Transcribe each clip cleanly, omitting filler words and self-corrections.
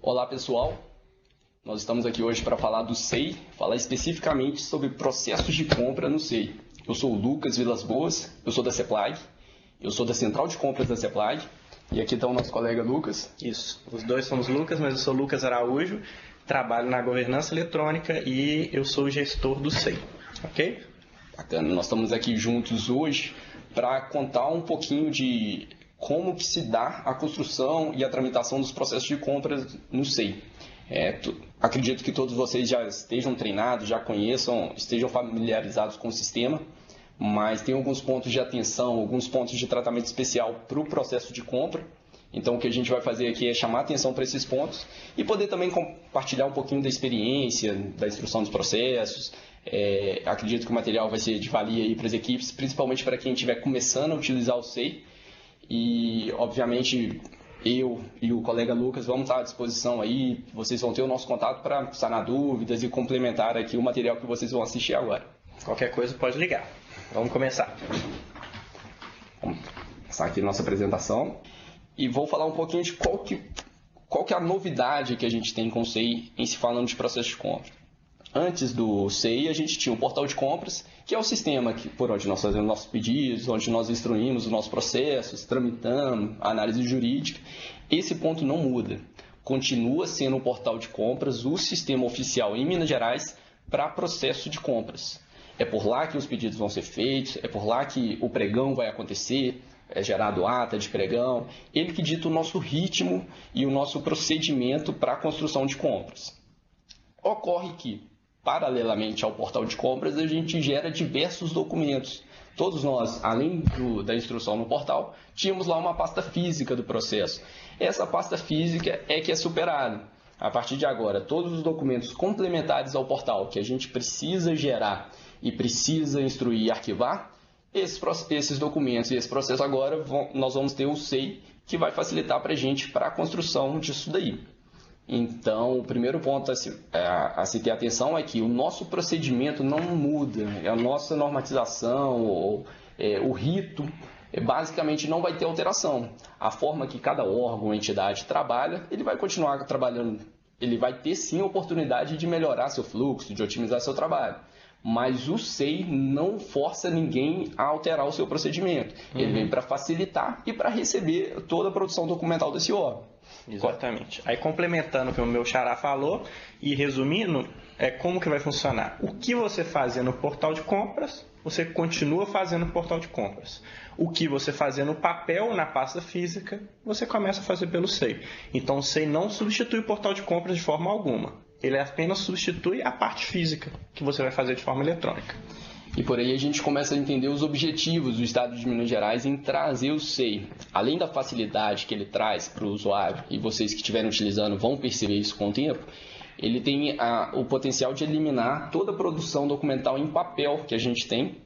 Olá pessoal, nós estamos aqui hoje para falar do SEI, falar especificamente sobre processos de compra no SEI. Eu sou o Lucas Vilas Boas, eu sou da CEPLAG, eu sou da Central de Compras da CEPLAG e aqui está o nosso colega Lucas. Isso, os dois somos Lucas, mas eu sou Lucas Araújo, trabalho na governança eletrônica e eu sou o gestor do SEI, ok? Bacana, nós estamos aqui juntos hoje para contar um pouquinho de como que se dá a construção e a tramitação dos processos de compras no SEI. Acredito que todos vocês já estejam treinados, já conheçam, estejam familiarizados com o sistema, mas tem alguns pontos de atenção, alguns pontos de tratamento especial para o processo de compra. Então, o que a gente vai fazer aqui é chamar atenção para esses pontos e poder também compartilhar um pouquinho da experiência, da instrução dos processos. Acredito que o material vai ser de valia aí para as equipes, principalmente para quem estiver começando a utilizar o SEI. E, obviamente, eu e o colega Lucas vamos estar à disposição aí. Vocês vão ter o nosso contato para sanar dúvidas e complementar aqui o material que vocês vão assistir agora. Qualquer coisa pode ligar. Vamos começar. Vamos começar aqui a nossa apresentação. E vou falar um pouquinho de qual que é a novidade que a gente tem com o SEI em se falando de processo de compra. Antes do SEI, a gente tinha um portal de compras, que é o sistema por onde nós fazemos nossos pedidos, onde nós instruímos os nossos processos, tramitamos, análise jurídica. Esse ponto não muda. Continua sendo o portal de compras o sistema oficial em Minas Gerais para processo de compras. É por lá que os pedidos vão ser feitos, é por lá que o pregão vai acontecer, é gerado ata de pregão, ele que dita o nosso ritmo e o nosso procedimento para a construção de compras. Ocorre que, paralelamente ao portal de compras, a gente gera diversos documentos. Todos nós, além da instrução no portal, tínhamos lá uma pasta física do processo. Essa pasta física é que é superada. A partir de agora, todos os documentos complementares ao portal que a gente precisa gerar e precisa instruir e arquivar, esses documentos e esse processo agora, nós vamos ter o SEI que vai facilitar para a gente para a construção disso daí. Então, o primeiro ponto a se ter atenção é que o nosso procedimento não muda, a nossa normatização, o rito, basicamente não vai ter alteração. A forma que cada órgão ou entidade trabalha, ele vai continuar trabalhando, ele vai ter sim a oportunidade de melhorar seu fluxo, de otimizar seu trabalho. Mas o SEI não força ninguém a alterar o seu procedimento. Ele vem para facilitar e para receber toda a produção documental desse órgão. Exatamente. Aí, complementando o que o meu xará falou e resumindo, como que vai funcionar? O que você fazia no portal de compras, você continua fazendo no portal de compras. O que você fazia no papel, na pasta física, você começa a fazer pelo SEI. Então, o SEI não substitui o portal de compras de forma alguma. Ele apenas substitui a parte física que você vai fazer de forma eletrônica. E por aí a gente começa a entender os objetivos do Estado de Minas Gerais em trazer o SEI. Além da facilidade que ele traz para o usuário, e vocês que estiverem utilizando vão perceber isso com o tempo, ele tem o potencial de eliminar toda a produção documental em papel que a gente tem.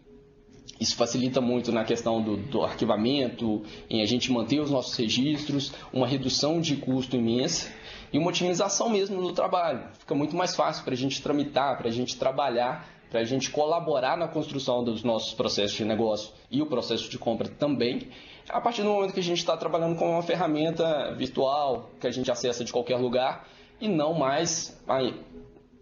Isso facilita muito na questão do arquivamento, em a gente manter os nossos registros, uma redução de custo imensa e uma otimização mesmo do trabalho. Fica muito mais fácil para a gente tramitar, para a gente trabalhar, para a gente colaborar na construção dos nossos processos de negócio e o processo de compra também, a partir do momento que a gente está trabalhando com uma ferramenta virtual que a gente acessa de qualquer lugar e não mais...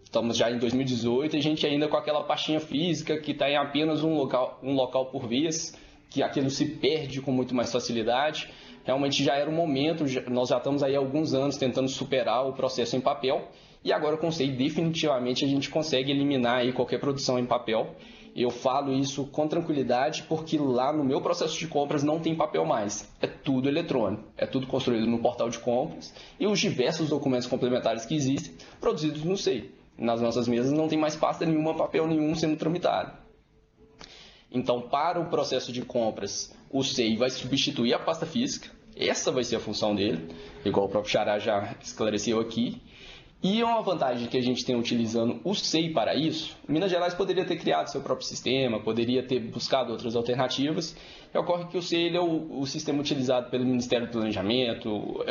Estamos já em 2018 e a gente ainda com aquela pastinha física que está em apenas um local por vez, que aquilo se perde com muito mais facilidade. Realmente já era o momento, nós já estamos aí há alguns anos tentando superar o processo em papel e agora com o SEI definitivamente a gente consegue eliminar aí qualquer produção em papel. Eu falo isso com tranquilidade porque lá no meu processo de compras não tem papel mais, é tudo eletrônico, é tudo construído no portal de compras e os diversos documentos complementares que existem produzidos no SEI. Nas nossas mesas não tem mais pasta nenhuma, papel nenhum sendo tramitado. Então, para o processo de compras, o SEI vai substituir a pasta física. Essa vai ser a função dele, igual o próprio xará já esclareceu aqui. E uma vantagem que a gente tem utilizando o SEI para isso, Minas Gerais poderia ter criado seu próprio sistema, poderia ter buscado outras alternativas. E ocorre que o SEI ele é o sistema utilizado pelo Ministério do Planejamento,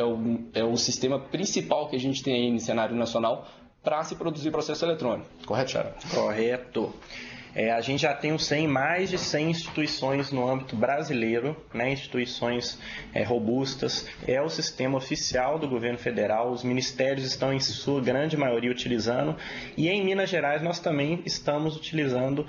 é o sistema principal que a gente tem aí no cenário nacional para se produzir processo eletrônico. Correto, Xará? Correto. A gente já tem mais de 100 instituições no âmbito brasileiro, né, instituições robustas. É o sistema oficial do governo federal, os ministérios estão em sua grande maioria utilizando, e em Minas Gerais nós também estamos utilizando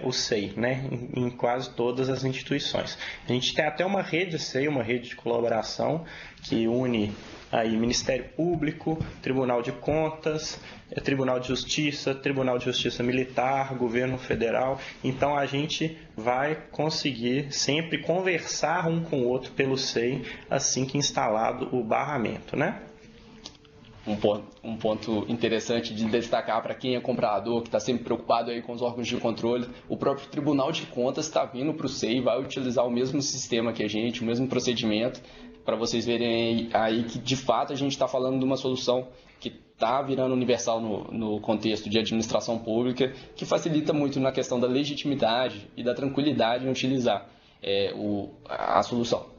o SEI, né, em quase todas as instituições. A gente tem até uma rede SEI, uma rede de colaboração que une aí Ministério Público, Tribunal de Contas, Tribunal de Justiça Militar, Governo Federal. Então a gente vai conseguir sempre conversar um com o outro pelo SEI assim que instalado o barramento, né? Um ponto interessante de destacar para quem é comprador, que está sempre preocupado aí com os órgãos de controle, o próprio Tribunal de Contas está vindo para o SEI, vai utilizar o mesmo sistema que a gente, o mesmo procedimento, para vocês verem aí que de fato a gente está falando de uma solução que está virando universal no contexto de administração pública, que facilita muito na questão da legitimidade e da tranquilidade em utilizar a solução.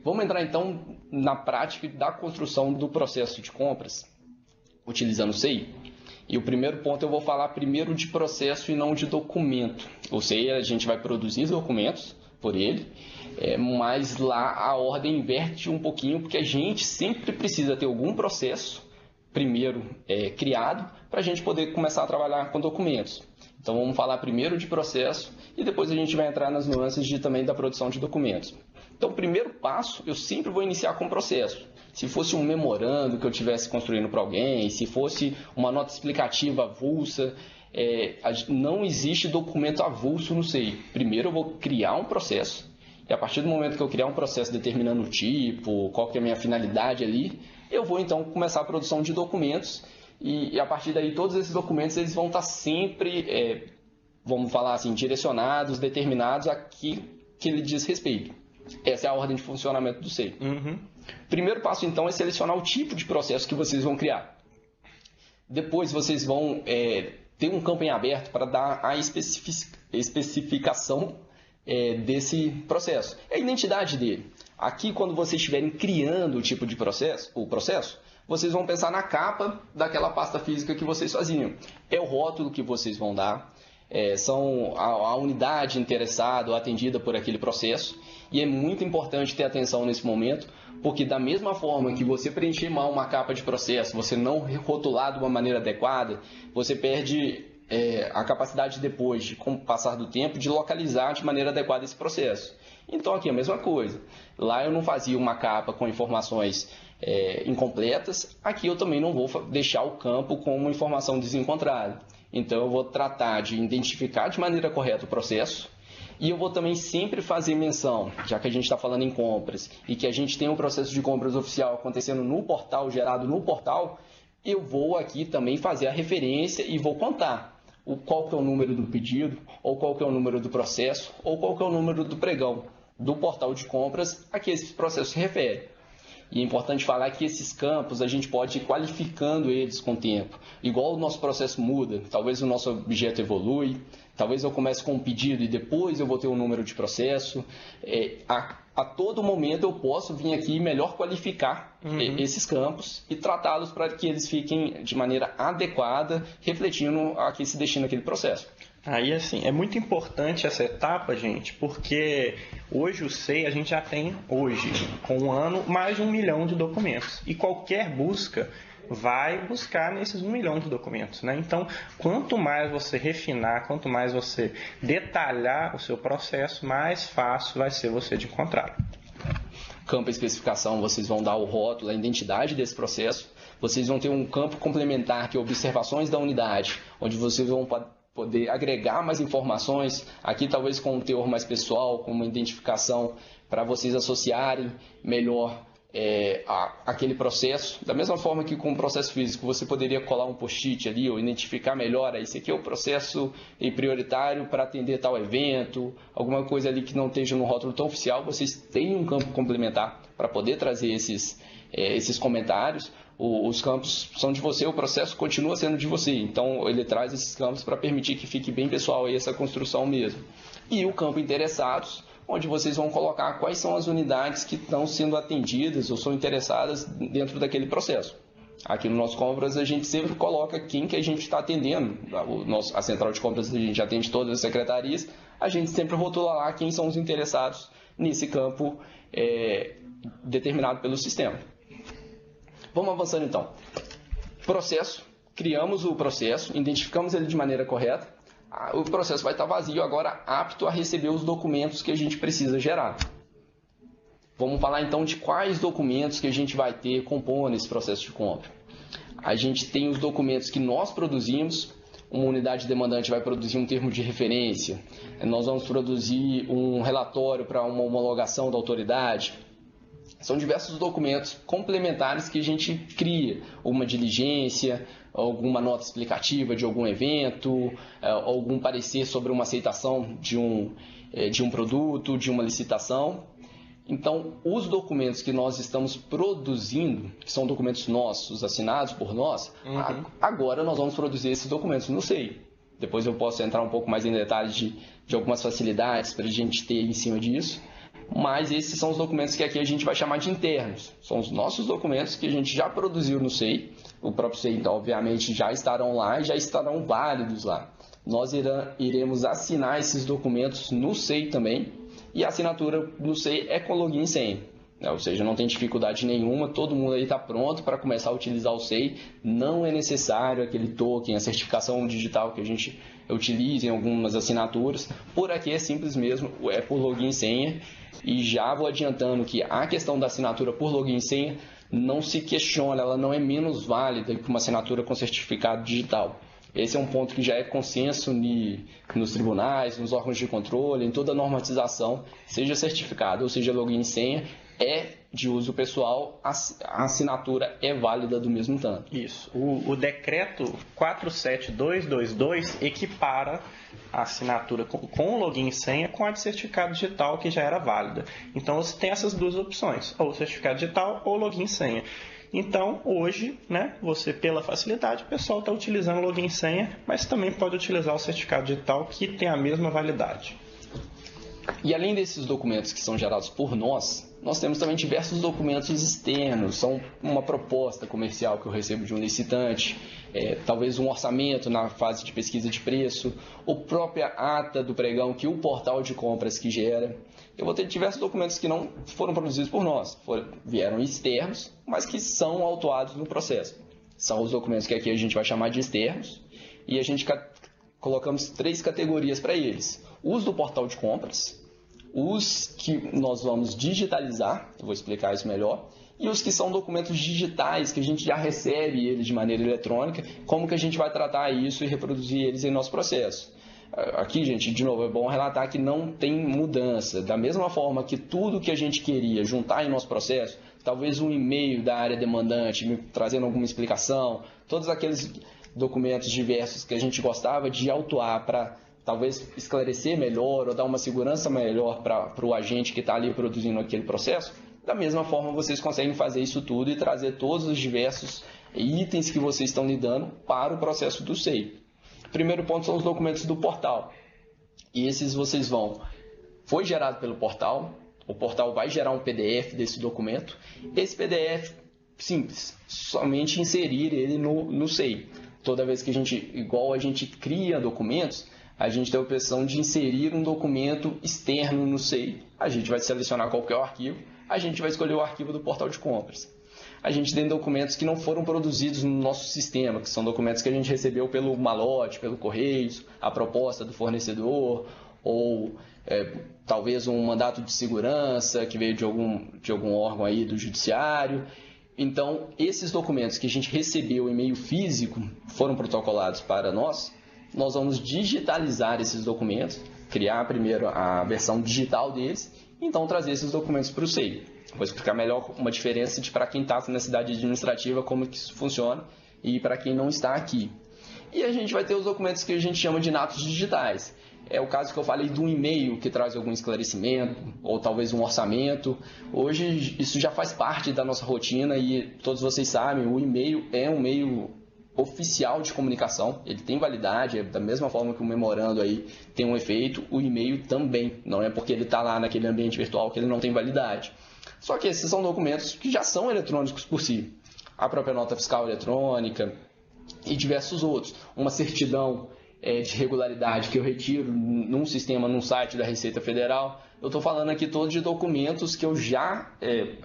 Vamos entrar então na prática da construção do processo de compras, utilizando o SEI. E o primeiro ponto eu vou falar primeiro de processo e não de documento. O SEI a gente vai produzir os documentos por ele, mas lá a ordem inverte um pouquinho, porque a gente sempre precisa ter algum processo primeiro criado para a gente poder começar a trabalhar com documentos. Então vamos falar primeiro de processo e depois a gente vai entrar nas nuances também da produção de documentos. Então, o primeiro passo, eu sempre vou iniciar com o processo. Se fosse um memorando que eu estivesse construindo para alguém, se fosse uma nota explicativa avulsa, não existe documento avulso no SEI. Primeiro eu vou criar um processo, e a partir do momento que eu criar um processo determinando o tipo, qual que é a minha finalidade ali, eu vou então começar a produção de documentos, e a partir daí todos esses documentos eles vão estar sempre, vamos falar assim, direcionados, determinados a que ele diz respeito. Essa é a ordem de funcionamento do SEI. Uhum. Primeiro passo, então, é selecionar o tipo de processo que vocês vão criar. Depois, vocês vão ter um campo em aberto para dar a especificação desse processo. É a identidade dele. Aqui, quando vocês estiverem criando o tipo de processo, vocês vão pensar na capa daquela pasta física que vocês faziam. É o rótulo que vocês vão dar. São a unidade interessada ou atendida por aquele processo, e é muito importante ter atenção nesse momento, porque da mesma forma que você preencher mal uma capa de processo, você não rotular de uma maneira adequada, você perde a capacidade depois, com o passar do tempo, de localizar de maneira adequada esse processo. Então aqui é a mesma coisa. Lá eu não fazia uma capa com informações incompletas, aqui eu também não vou deixar o campo com uma informação desencontrada. Então eu vou tratar de identificar de maneira correta o processo, e eu vou também sempre fazer menção, já que a gente está falando em compras e que a gente tem um processo de compras oficial acontecendo no portal, gerado no portal, eu vou aqui também fazer a referência e vou contar qual que é o número do pedido, ou qual que é o número do processo, ou qual que é o número do pregão do portal de compras a que esse processo se refere. E é importante falar que esses campos a gente pode ir qualificando eles com o tempo. Igual o nosso processo muda, talvez o nosso objeto evolui, talvez eu comece com um pedido e depois eu vou ter um número de processo. A todo momento eu posso vir aqui e melhor qualificar esses campos e tratá-los para que eles fiquem de maneira adequada, refletindo a que se destina aquele processo. Aí, assim, é muito importante essa etapa, gente, porque hoje o SEI, a gente já tem, hoje, com um ano, mais de 1 milhão de documentos. E qualquer busca vai buscar nesses 1 milhão de documentos, né? Então, quanto mais você refinar, quanto mais você detalhar o seu processo, mais fácil vai ser você de encontrar. Campo especificação, vocês vão dar o rótulo, a identidade desse processo. Vocês vão ter um campo complementar, que é observações da unidade, onde vocês vão poder agregar mais informações, aqui talvez com um teor mais pessoal, com uma identificação para vocês associarem melhor aquele processo. Da mesma forma que com o processo físico você poderia colar um post-it ali ou identificar melhor, esse aqui é o processo prioritário para atender tal evento, alguma coisa ali que não esteja no rótulo tão oficial, vocês têm um campo complementar para poder trazer esses comentários. Os campos são de você, o processo continua sendo de você, então ele traz esses campos para permitir que fique bem pessoal aí essa construção mesmo. E o campo interessados, onde vocês vão colocar quais são as unidades que estão sendo atendidas ou são interessadas dentro daquele processo. Aqui no nosso compras a gente sempre coloca quem que a gente está atendendo. A central de compras a gente atende todas as secretarias, a gente sempre rotula lá quem são os interessados nesse campo determinado pelo sistema. Vamos avançando então. Processo, criamos o processo, identificamos ele de maneira correta, o processo vai estar vazio agora, apto a receber os documentos que a gente precisa gerar. Vamos falar então de quais documentos que a gente vai ter compondo esse processo de compra. A gente tem os documentos que nós produzimos, uma unidade demandante vai produzir um termo de referência, nós vamos produzir um relatório para uma homologação da autoridade. São diversos documentos complementares que a gente cria, uma diligência, alguma nota explicativa de algum evento, algum parecer sobre uma aceitação de um produto, de uma licitação. Então, os documentos que nós estamos produzindo, que são documentos nossos, assinados por nós, agora nós vamos produzir esses documentos no SEI. Depois eu posso entrar um pouco mais em detalhes de algumas facilidades para a gente ter em cima disso. Mas esses são os documentos que aqui a gente vai chamar de internos. São os nossos documentos que a gente já produziu no SEI. O próprio SEI, então, obviamente, já estarão lá e já estarão válidos lá. Nós iremos assinar esses documentos no SEI também. E a assinatura no SEI é com login e senha. Ou seja, não tem dificuldade nenhuma, todo mundo aí está pronto para começar a utilizar o SEI. Não é necessário aquele token, a certificação digital que a gente utiliza em algumas assinaturas. Por aqui é simples mesmo, é por login e senha. E já vou adiantando que a questão da assinatura por login e senha não se questiona, ela não é menos válida que uma assinatura com certificado digital. Esse é um ponto que já é consenso nos tribunais, nos órgãos de controle, em toda a normatização, seja certificado ou seja login e senha, é de uso pessoal, a assinatura é válida do mesmo tanto. Isso. O decreto 47222 equipara a assinatura com login e senha com a de certificado digital, que já era válida. Então, você tem essas duas opções, ou certificado digital ou login e senha. Então, hoje, né, você, pela facilidade, o pessoal está utilizando login e senha, mas também pode utilizar o certificado digital, que tem a mesma validade. E além desses documentos que são gerados por nós temos também diversos documentos externos, são uma proposta comercial que eu recebo de um licitante, talvez um orçamento na fase de pesquisa de preço, ou própria ata do pregão que o portal de compras que gera. Eu vou ter diversos documentos que não foram produzidos por nós, vieram externos, mas que são autuados no processo. São os documentos que aqui a gente vai chamar de externos, e a gente colocamos 3 categorias para eles. Os do portal de compras, os que nós vamos digitalizar, eu vou explicar isso melhor, e os que são documentos digitais, que a gente já recebe eles de maneira eletrônica, como que a gente vai tratar isso e reproduzir eles em nosso processo. Aqui, gente, de novo, é bom relatar que não tem mudança. Da mesma forma que tudo que a gente queria juntar em nosso processo, talvez um e-mail da área demandante, me trazendo alguma explicação, todos aqueles documentos diversos que a gente gostava de autuar para talvez esclarecer melhor ou dar uma segurança melhor para o agente que está ali produzindo aquele processo, da mesma forma vocês conseguem fazer isso tudo e trazer todos os diversos itens que vocês estão lidando para o processo do SEI. Primeiro ponto são os documentos do portal. E esses vocês foi gerado pelo portal, o portal vai gerar um PDF desse documento. Esse PDF, simples, somente inserir ele no SEI. Toda vez que igual a gente cria documentos, a gente tem a opção de inserir um documento externo no SEI. A gente vai selecionar qualquer arquivo, a gente vai escolher o arquivo do portal de compras. A gente tem documentos que não foram produzidos no nosso sistema, que são documentos que a gente recebeu pelo malote, pelo Correios, a proposta do fornecedor, ou talvez um mandato de segurança que veio de algum órgão aí do judiciário. Então, esses documentos que a gente recebeu em meio físico foram protocolados para nós vamos digitalizar esses documentos, criar primeiro a versão digital deles, e então trazer esses documentos para o SEI. Vou explicar melhor uma diferença para quem está na cidade administrativa, como que isso funciona, e para quem não está aqui. E a gente vai ter os documentos que a gente chama de atos digitais. É o caso que eu falei de um e-mail que traz algum esclarecimento, ou talvez um orçamento. Hoje isso já faz parte da nossa rotina e todos vocês sabem, o e-mail é um meio oficial de comunicação, ele tem validade, da mesma forma que o memorando aí tem um efeito, o e-mail também, não é porque ele está lá naquele ambiente virtual que ele não tem validade. Só que esses são documentos que já são eletrônicos por si. a própria nota fiscal eletrônica e diversos outros. Uma certidão de regularidade que eu retiro num sistema, num site da Receita Federal. Eu estou falando aqui todos de documentos que eu já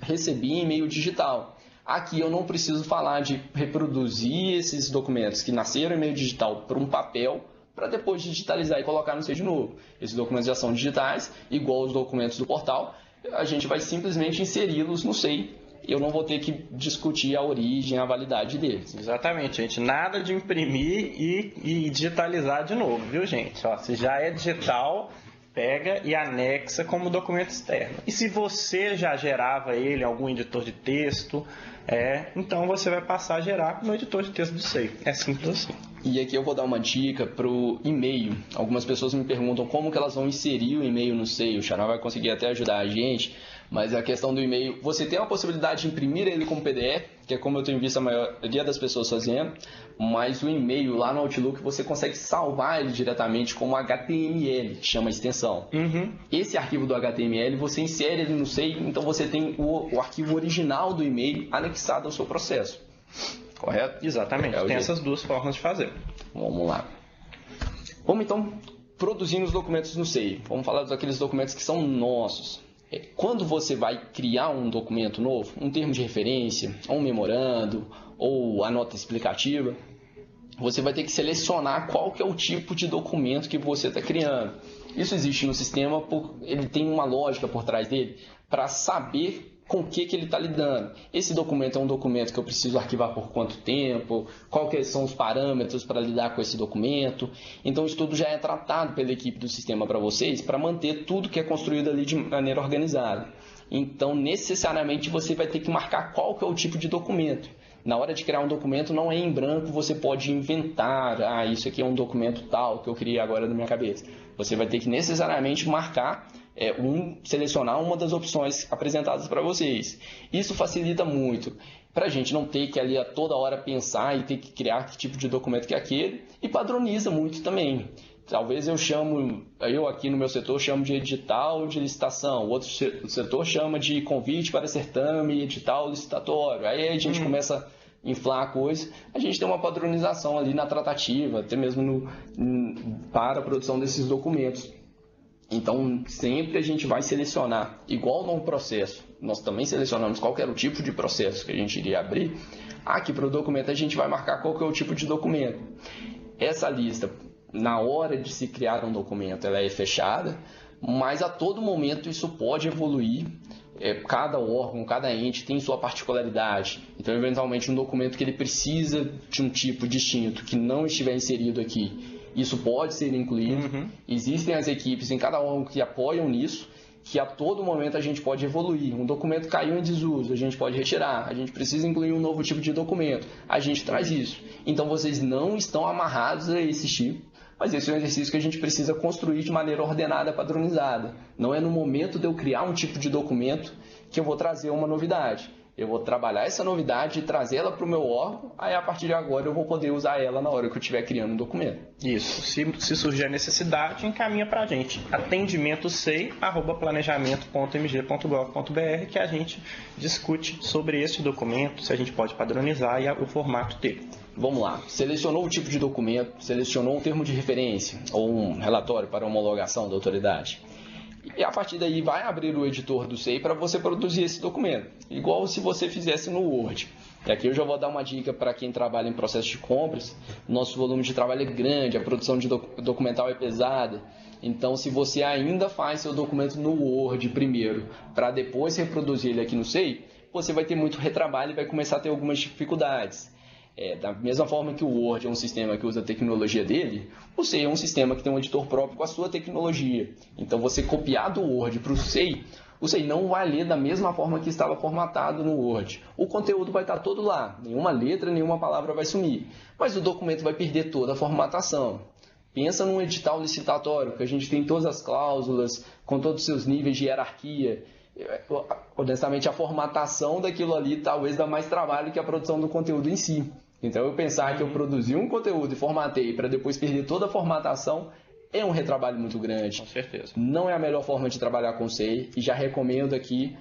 recebi em meio digital. Aqui eu não preciso falar de reproduzir esses documentos que nasceram em meio digital para um papel, para depois digitalizar e colocar no SEI de novo. Esses documentos já são digitais, igual os documentos do portal, a gente vai simplesmente inseri-los no SEI. Eu não vou ter que discutir a origem, a validade deles. Exatamente, gente. Nada de imprimir e digitalizar de novo, viu, gente? Ó, se já é digital, pega e anexa como documento externo. E se você já gerava ele em algum editor de texto, então você vai passar a gerar no editor de texto do SEI. É simples assim. E aqui eu vou dar uma dica para o e-mail. Algumas pessoas me perguntam como que elas vão inserir o e-mail no SEI. O Xará vai conseguir até ajudar a gente, mas a questão do e-mail, você tem a possibilidade de imprimir ele como PDF, que é como eu tenho visto a maioria das pessoas fazendo, mas o e-mail lá no Outlook você consegue salvar ele diretamente como HTML, que chama a extensão. Esse arquivo do HTML você insere ele no SEI, então você tem o arquivo original do e-mail anexado ao seu processo. Correto? Exatamente, tem essas duas formas de fazer. Vamos lá. Vamos então produzir os documentos no SEI. Vamos falar daqueles documentos que são nossos. Quando você vai criar um documento novo, um termo de referência, um memorando ou a nota explicativa, você vai ter que selecionar qual que é o tipo de documento que você está criando. Isso existe no sistema, ele tem uma lógica por trás dele para saber com o que ele está lidando. Esse documento é um documento que eu preciso arquivar por quanto tempo, quais são os parâmetros para lidar com esse documento. Então isso tudo já é tratado pela equipe do sistema para vocês, para manter tudo que é construído ali de maneira organizada. Então necessariamente você vai ter que marcar qual que é o tipo de documento. Na hora de criar um documento não é em branco, você pode inventar, isso aqui é um documento tal que eu criei agora na minha cabeça. Você vai ter que necessariamente marcar, selecionar uma das opções apresentadas para vocês. Isso facilita muito para a gente não ter que ali a toda hora pensar e ter que criar que tipo de documento que é aquele, e padroniza muito também. Talvez eu aqui no meu setor chamo de edital de licitação, o outro setor chama de convite para certame, edital licitatório. Aí a gente começa a inflar a coisa, a gente tem uma padronização ali na tratativa, até mesmo para a produção desses documentos. Então, sempre a gente vai selecionar, igual no processo, nós também selecionamos qual era o tipo de processo que a gente iria abrir. Aqui para o documento a gente vai marcar qual que é o tipo de documento. Essa lista, na hora de se criar um documento, ela é fechada, mas a todo momento isso pode evoluir. Cada órgão, cada ente tem sua particularidade. Então, eventualmente, um documento que ele precisa de um tipo distinto, que não estiver inserido aqui, isso pode ser incluído. Existem as equipes em cada órgão que apoiam nisso, que a todo momento a gente pode evoluir. Um documento caiu em desuso, a gente pode retirar. A gente precisa incluir um novo tipo de documento, a gente traz isso. Então, vocês não estão amarrados a esse tipo, mas esse é um exercício que a gente precisa construir de maneira ordenada, padronizada. Não é no momento de eu criar um tipo de documento que eu vou trazer uma novidade. Eu vou trabalhar essa novidade e trazer ela para o meu órgão, aí a partir de agora eu vou poder usar ela na hora que eu estiver criando um documento. Isso. Se surgir a necessidade, encaminha para a gente. atendimento@planejamento.mg.gov.br que a gente discute sobre esse documento, se a gente pode padronizar e o formato dele. Vamos lá. Selecionou o tipo de documento, selecionou um termo de referência ou um relatório para homologação da autoridade. E a partir daí vai abrir o editor do SEI para você produzir esse documento, igual se você fizesse no Word. E aqui eu já vou dar uma dica para quem trabalha em processo de compras. Nosso volume de trabalho é grande, a produção de documental é pesada. Então, se você ainda faz seu documento no Word primeiro, para depois reproduzir ele aqui no SEI, você vai ter muito retrabalho e vai começar a ter algumas dificuldades. Da mesma forma que o Word é um sistema que usa a tecnologia dele, o SEI é um sistema que tem um editor próprio com a sua tecnologia. Então, você copiar do Word para o SEI não vai ler da mesma forma que estava formatado no Word. O conteúdo vai estar todo lá, nenhuma letra, nenhuma palavra vai sumir, mas o documento vai perder toda a formatação. Pensa num edital licitatório, que a gente tem todas as cláusulas, com todos os seus níveis de hierarquia. Honestamente, a formatação daquilo ali talvez dá mais trabalho que a produção do conteúdo em si. Então, eu pensar que eu produzi um conteúdo e formatei para depois perder toda a formatação é um retrabalho muito grande. Com certeza. Não é a melhor forma de trabalhar com SEI e já recomendo aqui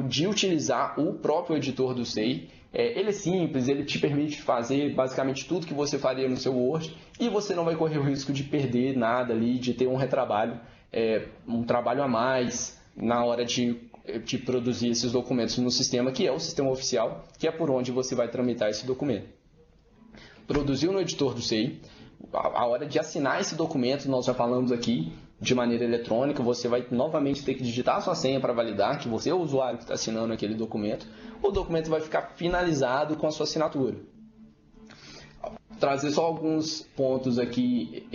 de utilizar o próprio editor do SEI. Ele é simples, ele te permite fazer basicamente tudo que você faria no seu Word e você não vai correr o risco de perder nada ali, de ter um retrabalho, um trabalho a mais na hora de produzir esses documentos no sistema, que é o sistema oficial, que é por onde você vai tramitar esse documento. Produziu no editor do SEI, a hora de assinar esse documento, nós já falamos aqui, de maneira eletrônica, você vai novamente ter que digitar a sua senha para validar que você é o usuário que está assinando aquele documento. O documento vai ficar finalizado com a sua assinatura. Trazer só alguns pontos aqui,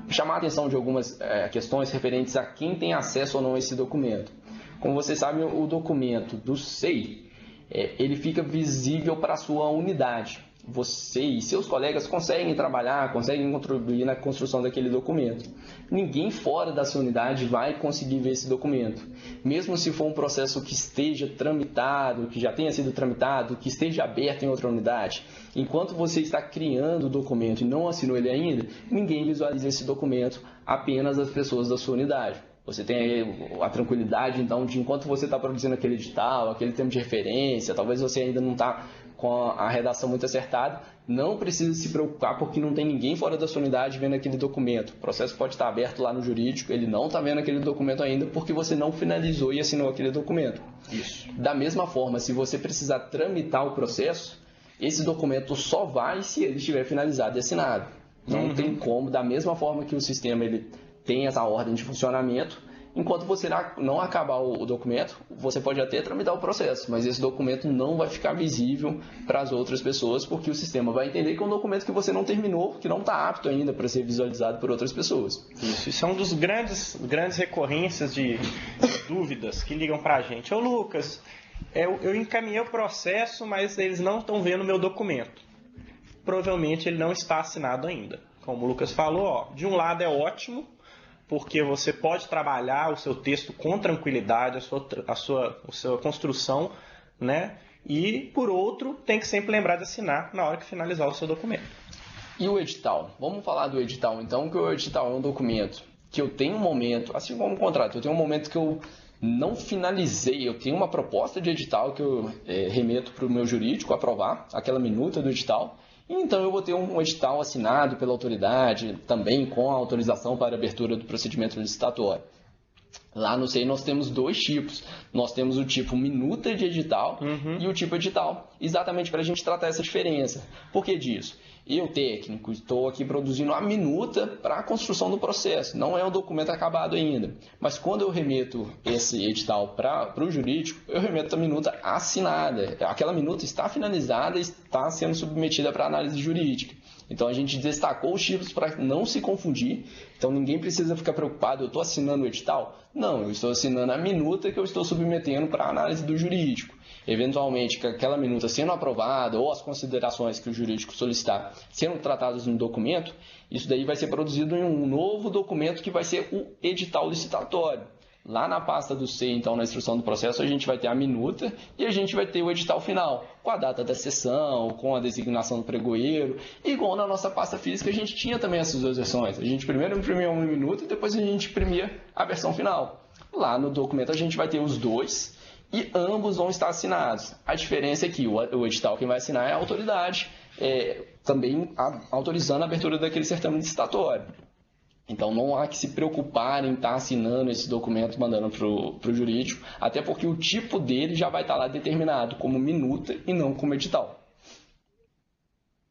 chamar a atenção de algumas questões referentes a quem tem acesso ou não a esse documento. Como vocês sabem, o documento do SEI, ele fica visível para a sua unidade. Você e seus colegas conseguem trabalhar, conseguem contribuir na construção daquele documento. Ninguém fora da sua unidade vai conseguir ver esse documento. Mesmo se for um processo que esteja tramitado, que já tenha sido tramitado, que esteja aberto em outra unidade, enquanto você está criando o documento e não assinou ele ainda, ninguém visualiza esse documento, apenas as pessoas da sua unidade. Você tem a tranquilidade, então, de enquanto você está produzindo aquele edital, aquele termo de referência, talvez você ainda não está com a redação muito acertada, não precisa se preocupar porque não tem ninguém fora da sua unidade vendo aquele documento. O processo pode estar aberto lá no jurídico, ele não está vendo aquele documento ainda porque você não finalizou e assinou aquele documento. Isso. Da mesma forma, se você precisar tramitar o processo, esse documento só vai se ele estiver finalizado e assinado. Não tem como, da mesma forma que o sistema ele tem essa ordem de funcionamento, enquanto você não acabar o documento, você pode até tramitar o processo, mas esse documento não vai ficar visível para as outras pessoas, porque o sistema vai entender que é um documento que você não terminou, que não está apto ainda para ser visualizado por outras pessoas. Isso é um dos grandes recorrências de dúvidas que ligam para a gente. Ô Lucas, eu encaminhei o processo, mas eles não estão vendo o meu documento. Provavelmente ele não está assinado ainda. Como o Lucas falou, de um lado é ótimo, porque você pode trabalhar o seu texto com tranquilidade, a sua construção, né? E, por outro, tem que sempre lembrar de assinar na hora que finalizar o seu documento. E o edital? Vamos falar do edital, então, que o edital é um documento que eu tenho um momento, assim como o contrato, eu tenho um momento que eu não finalizei, eu tenho uma proposta de edital que eu remeto para o meu jurídico aprovar, aquela minuta do edital. Então, eu vou ter um edital assinado pela autoridade, também com a autorização para abertura do procedimento licitatório. Lá no SEI nós temos dois tipos. Nós temos o tipo minuta de edital e o tipo edital, exatamente para a gente tratar essa diferença. Por que disso? Eu, técnico, estou aqui produzindo a minuta para a construção do processo. Não é um documento acabado ainda. Mas quando eu remeto esse edital para o jurídico, eu remeto a minuta assinada. Aquela minuta está finalizada e está sendo submetida para análise jurídica. Então, a gente destacou os tipos para não se confundir. Então, ninguém precisa ficar preocupado, eu estou assinando o edital? Não, eu estou assinando a minuta que eu estou submetendo para a análise do jurídico. Eventualmente, que aquela minuta sendo aprovada ou as considerações que o jurídico solicitar sendo tratadas no documento, isso daí vai ser produzido em um novo documento que vai ser o edital licitatório. Lá na pasta do SEI, então, na instrução do processo, a gente vai ter a minuta e a gente vai ter o edital final, com a data da sessão, com a designação do pregoeiro. Igual na nossa pasta física, a gente tinha também essas duas versões. A gente primeiro imprimia uma minuta e depois a gente imprimia a versão final. Lá no documento a gente vai ter os dois e ambos vão estar assinados. A diferença é que o edital quem vai assinar é a autoridade, também autorizando a abertura daquele certame licitatório. Então, não há que se preocupar em estar assinando esse documento, mandando para o jurídico, até porque o tipo dele já vai estar lá determinado como minuta e não como edital.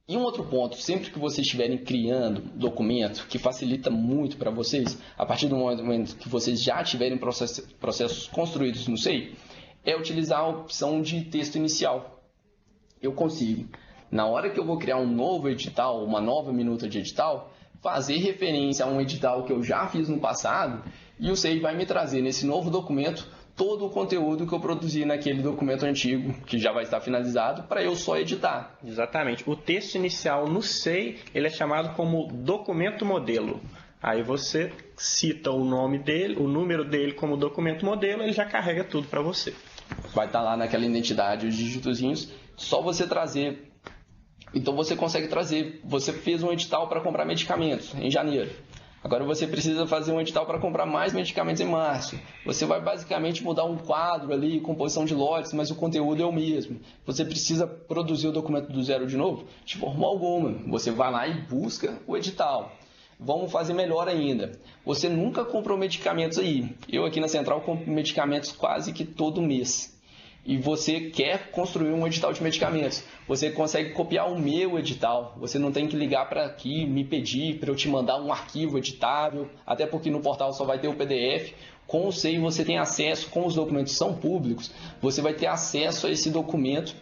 E um outro ponto, sempre que vocês estiverem criando documento, que facilita muito para vocês, a partir do momento que vocês já tiverem processos construídos no SEI, é utilizar a opção de texto inicial. Eu consigo, na hora que eu vou criar um novo edital, uma nova minuta de edital, fazer referência a um edital que eu já fiz no passado e o SEI vai me trazer nesse novo documento todo o conteúdo que eu produzi naquele documento antigo, que já vai estar finalizado, para eu só editar. Exatamente. O texto inicial no SEI ele é chamado como documento modelo. Aí você cita o nome dele, o número dele como documento modelo, ele já carrega tudo para você. Vai estar lá naquela identidade, os dígitozinhos, só você trazer. Então você consegue trazer, você fez um edital para comprar medicamentos em janeiro. Agora você precisa fazer um edital para comprar mais medicamentos em março. Você vai basicamente mudar um quadro ali, composição de lotes, mas o conteúdo é o mesmo. Você precisa produzir o documento do zero de novo? De forma alguma. Você vai lá e busca o edital. Vamos fazer melhor ainda. Você nunca comprou medicamentos aí. Eu aqui na Central compro medicamentos quase que todo mês. E você quer construir um edital de medicamentos. Você consegue copiar o meu edital. Você não tem que ligar para aqui, me pedir para eu te mandar um arquivo editável, até porque no portal só vai ter o PDF. Com o SEI você tem acesso, como os documentos são públicos, você vai ter acesso a esse documento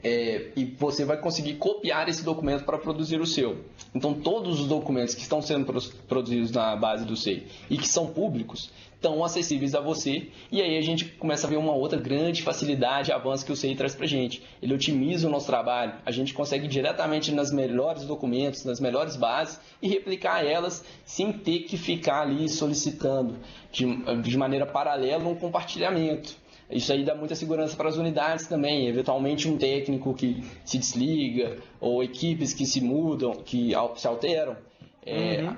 e você vai conseguir copiar esse documento para produzir o seu. Então, todos os documentos que estão sendo produzidos na base do SEI e que são públicos estão acessíveis a você, e aí a gente começa a ver uma outra grande facilidade e avanço que o SEI traz para a gente. Ele otimiza o nosso trabalho, a gente consegue diretamente nas melhores documentos, nas melhores bases e replicar elas sem ter que ficar ali solicitando de maneira paralela um compartilhamento. Isso aí dá muita segurança para as unidades também, eventualmente um técnico que se desliga ou equipes que se mudam, que se alteram.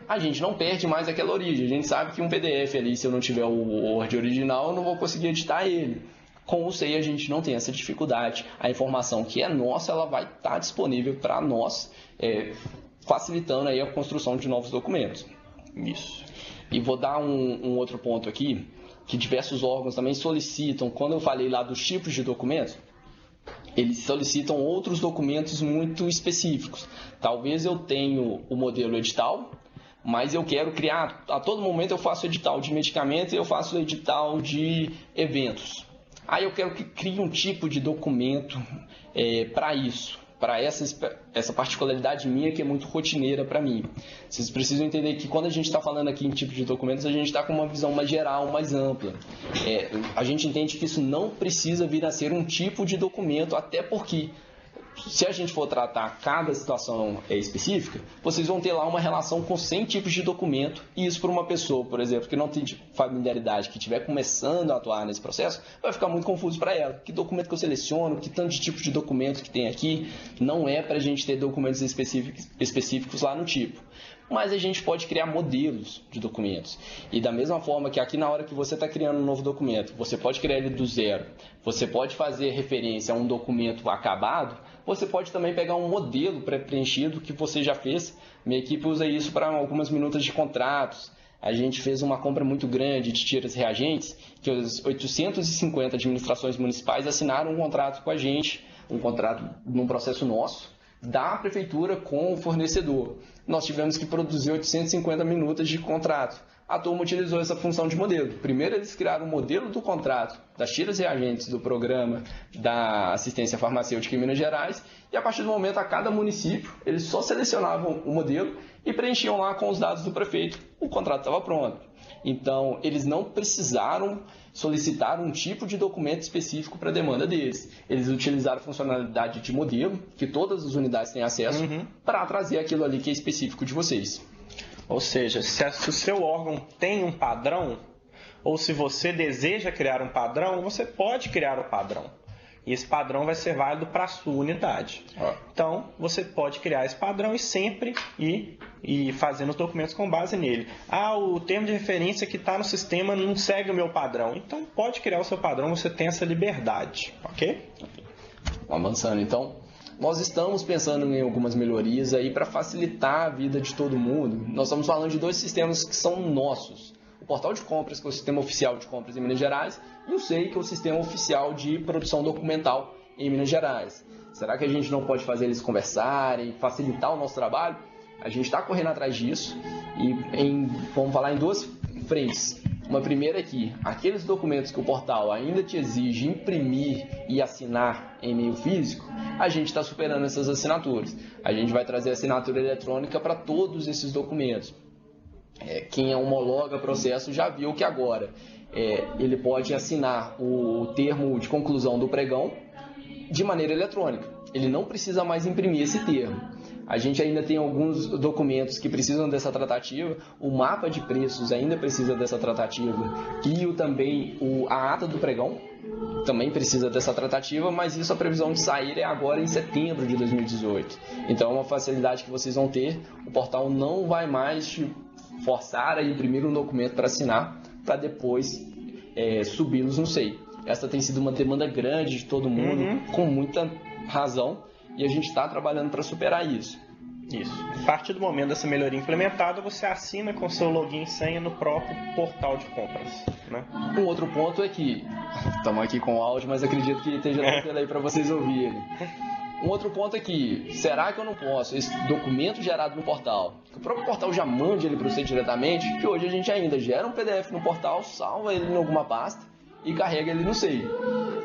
A gente não perde mais aquela origem. A gente sabe que um PDF ali, se eu não tiver o Word original, eu não vou conseguir editar ele. Com o SEI a gente não tem essa dificuldade. A informação que é nossa, ela vai estar disponível para nós, facilitando aí a construção de novos documentos. Isso. E vou dar um outro ponto aqui, que diversos órgãos também solicitam. Quando eu falei lá dos tipos de documentos, eles solicitam outros documentos muito específicos. Talvez eu tenha o modelo edital, mas eu quero criar, a todo momento eu faço edital de medicamentos e eu faço edital de eventos. Aí eu quero que crie um tipo de documento para isso, para essa particularidade minha que é muito rotineira para mim. Vocês precisam entender que quando a gente está falando aqui em tipo de documentos, a gente está com uma visão mais geral, mais ampla. A gente entende que isso não precisa vir a ser um tipo de documento, até porque se a gente for tratar cada situação específica, vocês vão ter lá uma relação com 100 tipos de documento, e isso para uma pessoa, por exemplo, que não tem familiaridade, que estiver começando a atuar nesse processo, vai ficar muito confuso para ela. Que documento que eu seleciono, que tanto de tipo de documento que tem aqui, não é para a gente ter documentos específicos lá no tipo. Mas a gente pode criar modelos de documentos. E da mesma forma que aqui na hora que você está criando um novo documento, você pode criar ele do zero, você pode fazer referência a um documento acabado, você pode também pegar um modelo pré-preenchido que você já fez. Minha equipe usa isso para algumas minutas de contratos. A gente fez uma compra muito grande de tiras reagentes, que as 850 administrações municipais assinaram um contrato com a gente, um contrato num processo nosso, da prefeitura com o fornecedor. Nós tivemos que produzir 850 minutos de contrato. A turma utilizou essa função de modelo. Primeiro eles criaram o modelo do contrato, das tiras reagentes do programa da assistência farmacêutica em Minas Gerais, e a partir do momento a cada município eles só selecionavam o modelo e preenchiam lá com os dados do prefeito. O contrato estava pronto. Então eles não precisaram solicitar um tipo de documento específico para a demanda deles. Eles utilizaram a funcionalidade de modelo, que todas as unidades têm acesso, para trazer aquilo ali que é específico de vocês. Ou seja, se o seu órgão tem um padrão, ou se você deseja criar um padrão, você pode criar o padrão. E esse padrão vai ser válido para a sua unidade. Então, você pode criar esse padrão e sempre ir fazendo os documentos com base nele. O termo de referência que está no sistema não segue o meu padrão. Então, pode criar o seu padrão, você tem essa liberdade. Ok? Avançando, então. Nós estamos pensando em algumas melhorias aí para facilitar a vida de todo mundo. Nós estamos falando de dois sistemas que são nossos. O Portal de Compras, que é o sistema oficial de compras em Minas Gerais, e o SEI, que é o sistema oficial de produção documental em Minas Gerais. Será que a gente não pode fazer eles conversarem, facilitar o nosso trabalho? A gente está correndo atrás disso e vamos falar em duas frentes. Uma primeira é que aqueles documentos que o portal ainda te exige imprimir e assinar em meio físico, a gente está superando essas assinaturas. A gente vai trazer assinatura eletrônica para todos esses documentos. Quem homologa processo já viu que agora ele pode assinar o termo de conclusão do pregão de maneira eletrônica. Ele não precisa mais imprimir esse termo. A gente ainda tem alguns documentos que precisam dessa tratativa, o mapa de preços ainda precisa dessa tratativa e a ata do pregão também precisa dessa tratativa, mas isso a previsão de sair é agora em setembro de 2018. Então é uma facilidade que vocês vão ter, o portal não vai mais forçar a imprimir um documento para assinar, para depois subi-los no SEI. Essa tem sido uma demanda grande de todo mundo, com muita razão, e a gente está trabalhando para superar isso. Isso. A partir do momento dessa melhoria implementada, você assina com seu login e senha no próprio portal de compras, né? Um outro ponto é que, estamos aqui com o áudio, mas acredito que esteja tendo aí para vocês ouvirem. Um outro ponto é que, será que eu não posso, esse documento gerado no portal, que o próprio portal já mande ele para o SEI diretamente, que hoje a gente ainda gera um PDF no portal, salva ele em alguma pasta e carrega ele no SEI.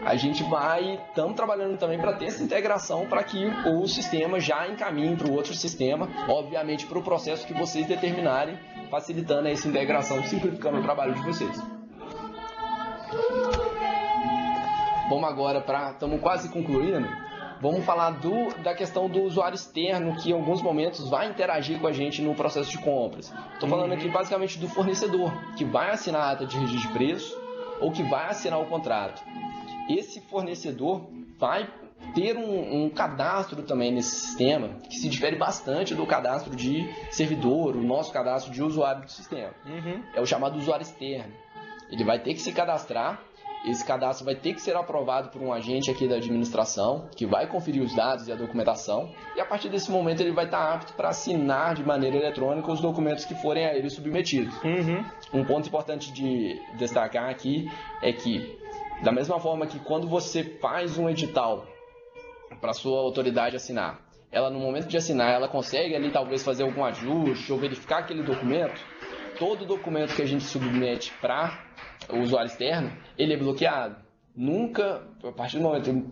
A gente estamos trabalhando também para ter essa integração para que o sistema já encaminhe para o outro sistema, obviamente para o processo que vocês determinarem, facilitando essa integração, simplificando o trabalho de vocês. Vamos agora estamos quase concluindo, vamos falar da questão do usuário externo que em alguns momentos vai interagir com a gente no processo de compras. Estou falando aqui basicamente do fornecedor, que vai assinar a ata de registro de preço ou que vai assinar o contrato. Esse fornecedor vai ter um cadastro também nesse sistema que se difere bastante do cadastro de servidor, o nosso cadastro de usuário do sistema. É o chamado usuário externo. Ele vai ter que se cadastrar, esse cadastro vai ter que ser aprovado por um agente aqui da administração, que vai conferir os dados e a documentação, e a partir desse momento ele vai estar apto para assinar de maneira eletrônica os documentos que forem a ele submetidos. Um ponto importante de destacar aqui é que, da mesma forma que quando você faz um edital para a sua autoridade assinar, ela no momento de assinar, ela consegue ali talvez fazer algum ajuste ou verificar aquele documento, todo documento que a gente submete para o usuário externo, ele é bloqueado. Nunca, a partir do momento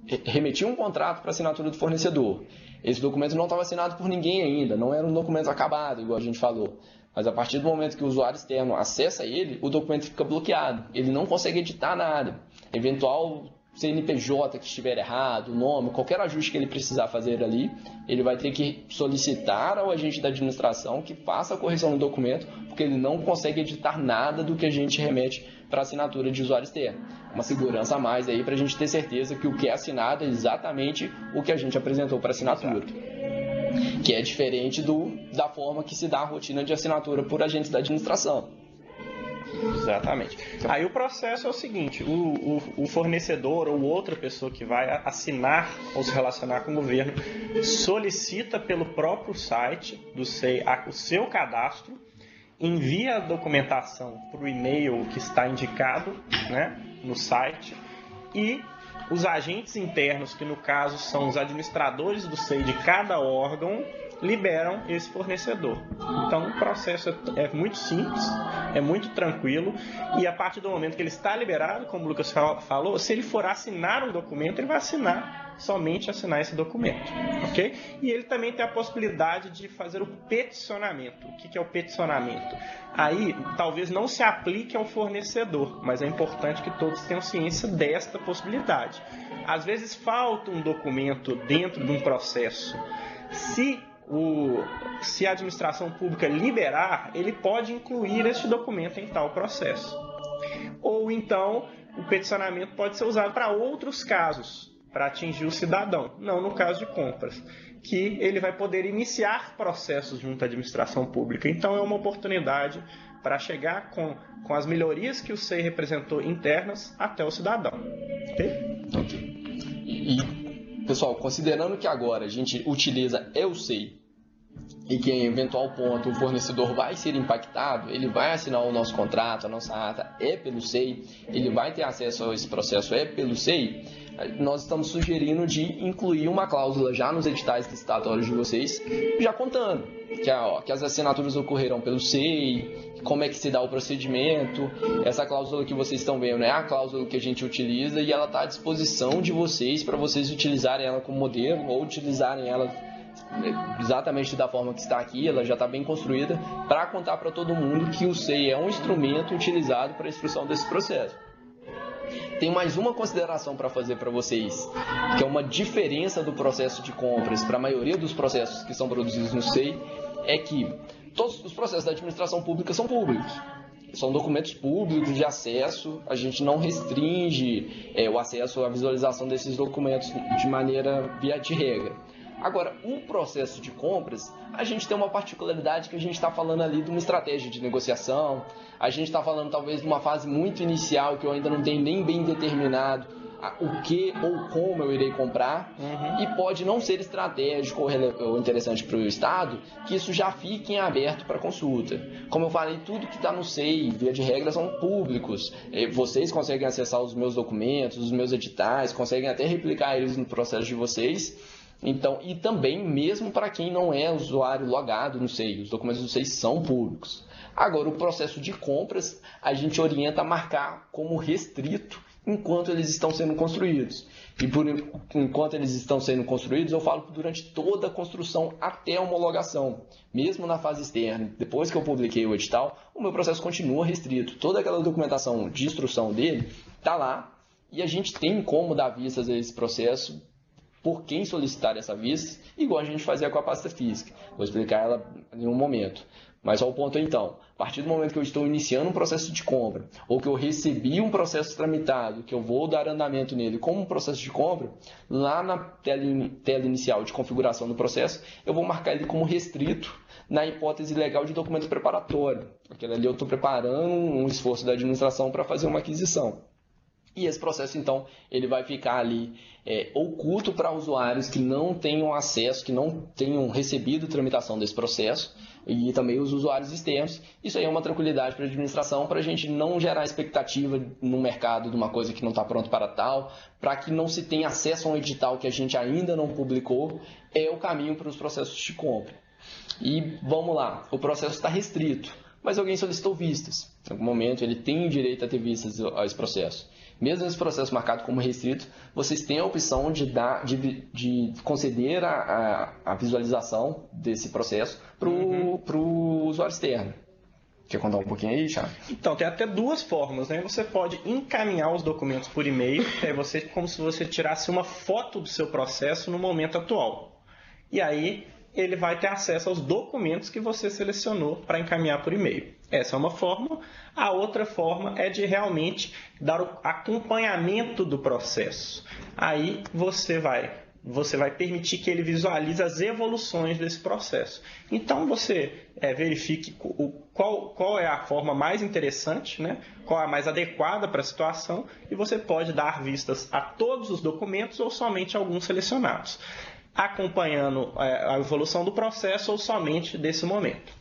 que eu remeti um contrato para assinatura do fornecedor, esse documento não estava assinado por ninguém ainda, não era um documento acabado, igual a gente falou. Mas a partir do momento que o usuário externo acessa ele, o documento fica bloqueado. Ele não consegue editar nada. Eventual CNPJ que estiver errado, o nome, qualquer ajuste que ele precisar fazer ali, ele vai ter que solicitar ao agente da administração que faça a correção do documento, porque ele não consegue editar nada do que a gente remete para assinatura de usuário externo. Uma segurança a mais aí para a gente ter certeza que o que é assinado é exatamente o que a gente apresentou para assinatura. Que é diferente da forma que se dá a rotina de assinatura por agentes da administração. Exatamente. Aí o processo é o seguinte, o fornecedor ou outra pessoa que vai assinar ou se relacionar com o governo solicita pelo próprio site do SEI o seu cadastro, envia a documentação para o e-mail que está indicado, né, no site, e os agentes internos, que no caso são os administradores do SEI de cada órgão, liberam esse fornecedor. Então o processo é muito simples, é muito tranquilo, e a partir do momento que ele está liberado, como o Lucas falou, se ele for assinar um documento, ele vai somente assinar esse documento, ok? E ele também tem a possibilidade de fazer o peticionamento. O que é o peticionamento? Aí talvez não se aplique ao fornecedor, mas é importante que todos tenham ciência desta possibilidade. Às vezes falta um documento dentro de um processo. Se a administração pública liberar, ele pode incluir este documento em tal processo. Ou então, o peticionamento pode ser usado para outros casos, para atingir o cidadão, não no caso de compras, que ele vai poder iniciar processos junto à administração pública. Então, é uma oportunidade para chegar com as melhorias que o SEI representou internas até o cidadão. Ok. E, pessoal, considerando que agora a gente utiliza o SEI e que em eventual ponto o fornecedor vai ser impactado, ele vai assinar o nosso contrato, a nossa ata é pelo SEI, ele vai ter acesso a esse processo pelo SEI, nós estamos sugerindo de incluir uma cláusula já nos editais licitatórios de vocês, já contando que as assinaturas ocorrerão pelo SEI, como é que se dá o procedimento. Essa cláusula que vocês estão vendo é a cláusula que a gente utiliza e ela está à disposição de vocês para vocês utilizarem ela como modelo ou utilizarem ela exatamente da forma que está aqui. Ela já está bem construída para contar para todo mundo que o SEI é um instrumento utilizado para a instrução desse processo. Tem mais uma consideração para fazer para vocês, que é uma diferença do processo de compras para a maioria dos processos que são produzidos no SEI, é que todos os processos da administração pública são públicos. São documentos públicos de acesso, a gente não restringe o acesso à visualização desses documentos de maneira via de regra. Agora, o processo de compras, a gente tem uma particularidade que a gente está falando ali de uma estratégia de negociação, a gente está falando talvez de uma fase muito inicial que eu ainda não tenho nem bem determinado o que ou como eu irei comprar, e pode não ser estratégico ou interessante para o Estado que isso já fique em aberto para consulta. Como eu falei, tudo que está no SEI, via de regra, são públicos. Vocês conseguem acessar os meus documentos, os meus editais, conseguem até replicar eles no processo de vocês. Então, e também mesmo para quem não é usuário logado no SEI, os documentos do SEI são públicos. Agora, o processo de compras, a gente orienta a marcar como restrito enquanto eles estão sendo construídos. E enquanto eles estão sendo construídos, eu falo durante toda a construção até a homologação. Mesmo na fase externa, depois que eu publiquei o edital, o meu processo continua restrito. Toda aquela documentação de instrução dele está lá e a gente tem como dar vistas a esse processo por quem solicitar essa vista, igual a gente fazia com a pasta física. Vou explicar ela em um momento. Mas ao ponto então, a partir do momento que eu estou iniciando um processo de compra, ou que eu recebi um processo tramitado, que eu vou dar andamento nele como um processo de compra, lá na tela inicial de configuração do processo, eu vou marcar ele como restrito na hipótese legal de documento preparatório. Aquele ali eu estou preparando um esforço da administração para fazer uma aquisição. E esse processo, então, ele vai ficar ali oculto para usuários que não tenham acesso, que não tenham recebido tramitação desse processo, e também os usuários externos. Isso aí é uma tranquilidade para a administração, para a gente não gerar expectativa no mercado de uma coisa que não está pronta para tal, para que não se tenha acesso a um edital que a gente ainda não publicou, é o caminho para os processos de compra. E vamos lá, o processo está restrito, mas alguém solicitou vistas. Em algum momento ele tem direito a ter vistas a esse processo. Mesmo esse processo marcado como restrito, vocês têm a opção de conceder a visualização desse processo para o usuário externo. Quer contar um pouquinho aí, Thiago? Então, tem até duas formas, né? Você pode encaminhar os documentos por e-mail, como se você tirasse uma foto do seu processo no momento atual. E aí ele vai ter acesso aos documentos que você selecionou para encaminhar por e-mail. Essa é uma forma. A outra forma é de realmente dar o acompanhamento do processo. Aí você vai permitir que ele visualize as evoluções desse processo. Então você verifique qual é a forma mais interessante, né? Qual é a mais adequada para a situação, e você pode dar vistas a todos os documentos ou somente a alguns selecionados, acompanhando a evolução do processo ou somente desse momento.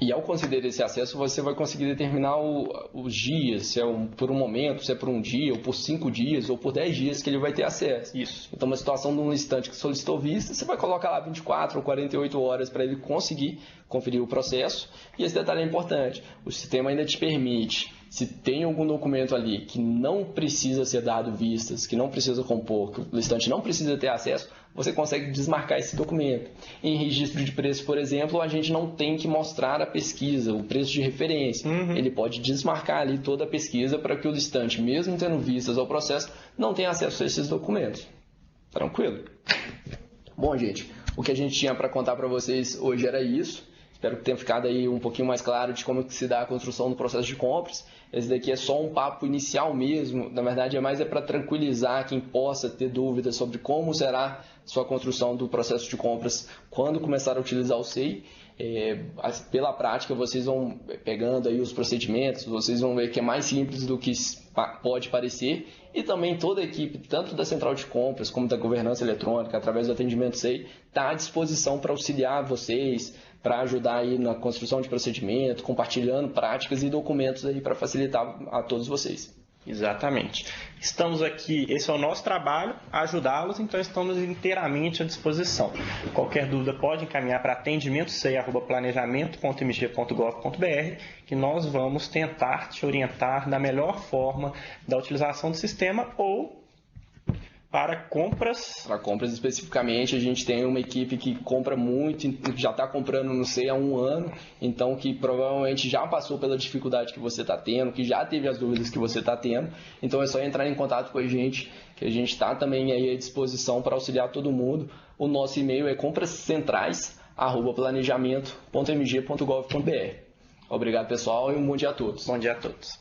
E ao conceder esse acesso, você vai conseguir determinar os dias, se é por um momento, se é por um dia, ou por 5 dias, ou por 10 dias que ele vai ter acesso. Isso. Então, uma situação de um licitante que solicitou vista, você vai colocar lá 24 ou 48 horas para ele conseguir conferir o processo. E esse detalhe é importante. O sistema ainda te permite, se tem algum documento ali que não precisa ser dado vistas, que não precisa compor, que o licitante não precisa ter acesso, você consegue desmarcar esse documento. Em registro de preço, por exemplo, a gente não tem que mostrar a pesquisa, o preço de referência. Ele pode desmarcar ali toda a pesquisa para que o licitante, mesmo tendo vistas ao processo, não tenha acesso a esses documentos. Tranquilo? Bom, gente, o que a gente tinha para contar para vocês hoje era isso. Espero que tenha ficado aí um pouquinho mais claro de como que se dá a construção do processo de compras. Esse daqui é só um papo inicial mesmo, na verdade é para tranquilizar quem possa ter dúvidas sobre como será sua construção do processo de compras quando começar a utilizar o SEI. Pela prática vocês vão pegando aí os procedimentos, vocês vão ver que é mais simples do que pode parecer, e também toda a equipe, tanto da central de compras como da governança eletrônica, através do atendimento SEI, está à disposição para auxiliar vocês, para ajudar aí na construção de procedimento, compartilhando práticas e documentos aí para facilitar a todos vocês. Exatamente. Estamos aqui, esse é o nosso trabalho, ajudá-los, então estamos inteiramente à disposição. Qualquer dúvida pode encaminhar para atendimento@planejamento.mg.gov.br, que nós vamos tentar te orientar da melhor forma da utilização do sistema ou para compras. Para compras especificamente, a gente tem uma equipe que compra muito, já está comprando no SEI há 1 ano, então que provavelmente já passou pela dificuldade que você está tendo, que já teve as dúvidas que você está tendo. Então é só entrar em contato com a gente, que a gente está também aí à disposição para auxiliar todo mundo. O nosso e-mail é comprascentrais@planejamento.mg.gov.br. Obrigado, pessoal, e um bom dia a todos. Bom dia a todos.